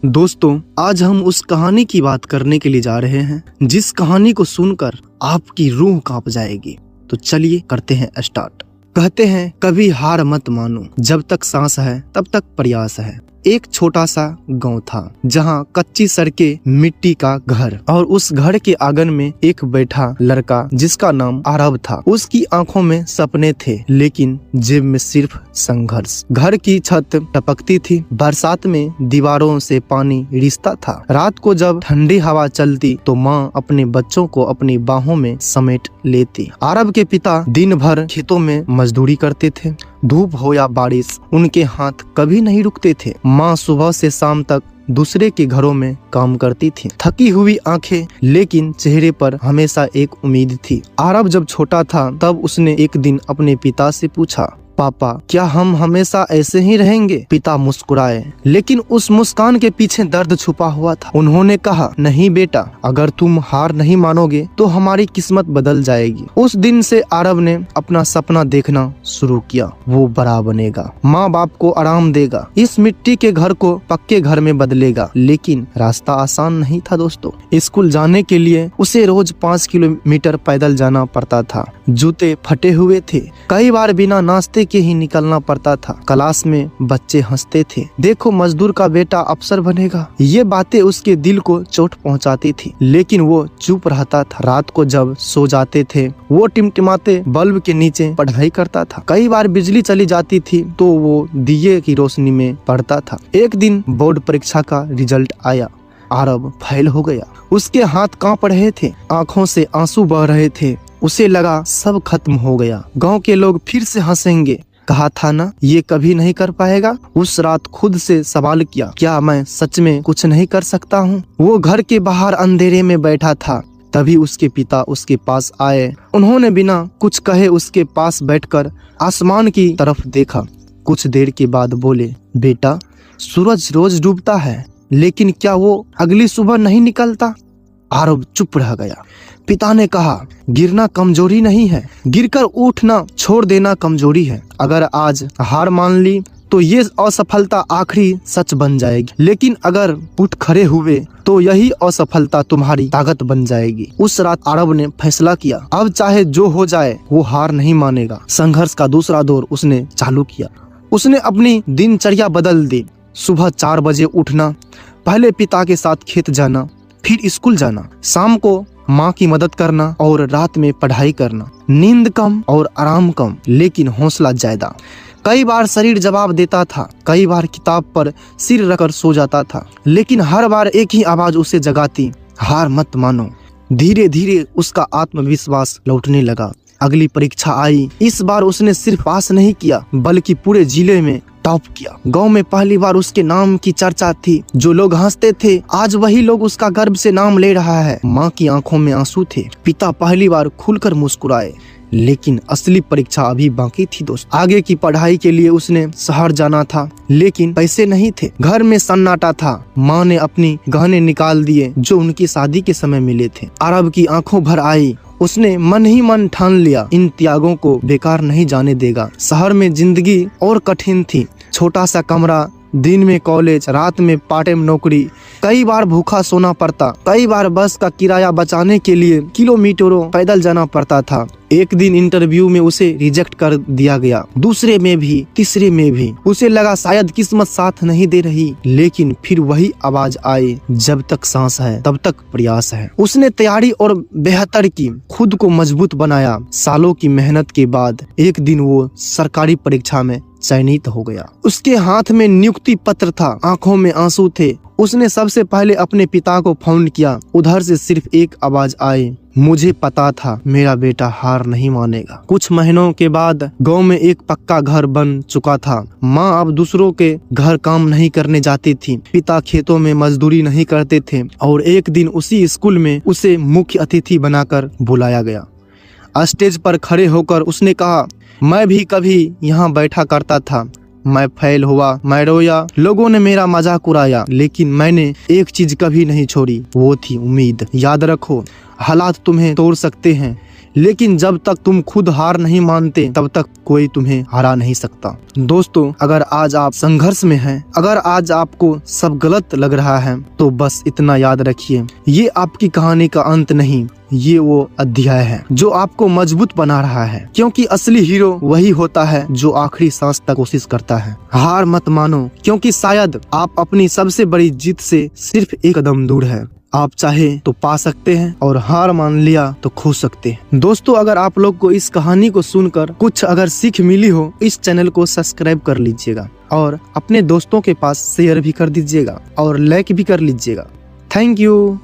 दोस्तों, आज हम उस कहानी की बात करने के लिए जा रहे हैं जिस कहानी को सुनकर आपकी रूह कांप जाएगी। तो चलिए करते हैं स्टार्ट। कहते हैं कभी हार मत मानो, जब तक सांस है तब तक प्रयास है। एक छोटा सा गांव था जहां कच्ची सड़कें, मिट्टी का घर और उस घर के आंगन में एक बैठा लड़का जिसका नाम आरव था। उसकी आंखों में सपने थे लेकिन जेब में सिर्फ संघर्ष। घर की छत टपकती थी, बरसात में दीवारों से पानी रिसता था। रात को जब ठंडी हवा चलती तो माँ अपने बच्चों को अपनी बाहों में समेट लेती। आरव के पिता दिन भर खेतों में मजदूरी करते थे। धूप हो या बारिश, उनके हाथ कभी नहीं रुकते थे। माँ सुबह से शाम तक दूसरे के घरों में काम करती थी, थकी हुई आंखें, लेकिन चेहरे पर हमेशा एक उम्मीद थी। आरव जब छोटा था तब उसने एक दिन अपने पिता से पूछा, पापा क्या हम हमेशा ऐसे ही रहेंगे? पिता मुस्कुराए, लेकिन उस मुस्कान के पीछे दर्द छुपा हुआ था। उन्होंने कहा, नहीं बेटा, अगर तुम हार नहीं मानोगे तो हमारी किस्मत बदल जाएगी। उस दिन से आरव ने अपना सपना देखना शुरू किया। वो बड़ा बनेगा, माँ बाप को आराम देगा, इस मिट्टी के घर को पक्के घर में बदलेगा। लेकिन रास्ता आसान नहीं था दोस्तों। स्कूल जाने के लिए उसे रोज 5 किलोमीटर पैदल जाना पड़ता था। जूते फटे हुए थे, कई बार बिना नाश्ते के ही निकलना पड़ता था। क्लास में बच्चे हंसते थे, देखो मजदूर का बेटा अफसर बनेगा। ये बातें उसके दिल को चोट पहुंचाती थी, लेकिन वो चुप रहता था। रात को जब सो जाते थे वो टिमटिमाते बल्ब के नीचे पढ़ाई करता था। कई बार बिजली चली जाती थी तो वो दिए की रोशनी में पढ़ता था। एक दिन बोर्ड परीक्षा का रिजल्ट आया। आरव फेल हो गया। उसके हाथ कांप रहे थे, आंखों से आंसू बह रहे थे। उसे लगा सब खत्म हो गया, गांव के लोग फिर से हंसेंगे। कहा था ना ये कभी नहीं कर पाएगा। उस रात खुद से सवाल किया, क्या मैं सच में कुछ नहीं कर सकता हूँ? वो घर के बाहर अंधेरे में बैठा था। तभी उसके पिता उसके पास आए। उन्होंने बिना कुछ कहे उसके पास बैठकर आसमान की तरफ देखा। कुछ देर के बाद बोले, बेटा सूरज रोज डूबता है, लेकिन क्या वो अगली सुबह नहीं निकलता? आरव चुप रह गया। पिता ने कहा, गिरना कमजोरी नहीं है, गिरकर उठना छोड़ देना कमजोरी है। अगर आज हार मान ली तो ये असफलता आखिरी सच बन जाएगी, लेकिन अगर उठ खड़े हुए तो यही असफलता तुम्हारी ताकत बन जाएगी। उस रात आरव ने फैसला किया, अब चाहे जो हो जाए वो हार नहीं मानेगा। संघर्ष का दूसरा दौर उसने चालू किया। उसने अपनी दिनचर्या बदल दी। सुबह 4 बजे उठना, पहले पिता के साथ खेत जाना, फिर स्कूल जाना, शाम को माँ की मदद करना और रात में पढ़ाई करना। नींद कम और आराम कम, लेकिन हौसला ज्यादा। कई बार शरीर जवाब देता था, कई बार किताब पर सिर रखकर सो जाता था, लेकिन हर बार एक ही आवाज उसे जगाती, हार मत मानो। धीरे धीरे उसका आत्मविश्वास लौटने लगा। अगली परीक्षा आई। इस बार उसने सिर्फ पास नहीं किया बल्कि पूरे जिले में टॉप किया। गांव में पहली बार उसके नाम की चर्चा थी। जो लोग हंसते थे आज वही लोग उसका गर्व से नाम ले रहा है। माँ की आंखों में आंसू थे। पिता पहली बार खुलकर मुस्कुराए, लेकिन असली परीक्षा अभी बाकी थी दोस्त। आगे की पढ़ाई के लिए उसने शहर जाना था, लेकिन पैसे नहीं थे। घर में सन्नाटा था। माँ ने अपनी गहने निकाल दिए जो उनकी शादी के समय मिले थे। आरव की आंखों भर आई। उसने मन ही मन ठान लिया, इन त्यागों को बेकार नहीं जाने देगा। शहर में जिंदगी और कठिन थी। छोटा सा कमरा, दिन में कॉलेज, रात में पार्ट टाइम नौकरी। कई बार भूखा सोना पड़ता, कई बार बस का किराया बचाने के लिए किलोमीटरों पैदल जाना पड़ता था। एक दिन इंटरव्यू में उसे रिजेक्ट कर दिया गया, दूसरे में भी, तीसरे में भी। उसे लगा शायद किस्मत साथ नहीं दे रही, लेकिन फिर वही आवाज आई, जब तक सांस है तब तक प्रयास है। उसने तैयारी और बेहतर की, खुद को मजबूत बनाया। सालों की मेहनत के बाद एक दिन वो सरकारी परीक्षा में चयनित हो गया। उसके हाथ में नियुक्ति पत्र था, आंखों में आंसू थे। उसने सबसे पहले अपने पिता को फोन किया। उधर से सिर्फ एक आवाज आई, मुझे पता था मेरा बेटा हार नहीं मानेगा। कुछ महीनों के बाद गांव में एक पक्का घर बन चुका था। माँ अब दूसरों के घर काम नहीं करने जाती थी। पिता खेतों में मजदूरी नहीं करते थे। और एक दिन उसी स्कूल में उसे मुख्य अतिथि बनाकर बुलाया गया। स्टेज पर खड़े होकर उसने कहा, मैं भी कभी यहाँ बैठा करता था। मैं फेल हुआ, मैं रोया, लोगों ने मेरा मजाक उड़ाया, लेकिन मैंने एक चीज कभी नहीं छोड़ी, वो थी उम्मीद। याद रखो, हालात तुम्हें तोड़ सकते हैं, लेकिन जब तक तुम खुद हार नहीं मानते तब तक कोई तुम्हें हरा नहीं सकता। दोस्तों, अगर आज आप संघर्ष में हैं, अगर आज आपको सब गलत लग रहा है, तो बस इतना याद रखिए, ये आपकी कहानी का अंत नहीं, ये वो अध्याय है जो आपको मजबूत बना रहा है। क्योंकि असली हीरो वही होता है जो आखिरी सांस तक कोशिश करता है। हार मत मानो, क्योंकि शायद आप अपनी सबसे बड़ी जीत से सिर्फ एक कदम दूर है। आप चाहे तो पा सकते हैं और हार मान लिया तो खो सकते हैं। दोस्तों, अगर आप लोग को इस कहानी को सुनकर कुछ अगर सीख मिली हो, इस चैनल को सब्सक्राइब कर लीजिएगा और अपने दोस्तों के पास शेयर भी कर दीजिएगा और लाइक भी कर लीजिएगा। Thank you.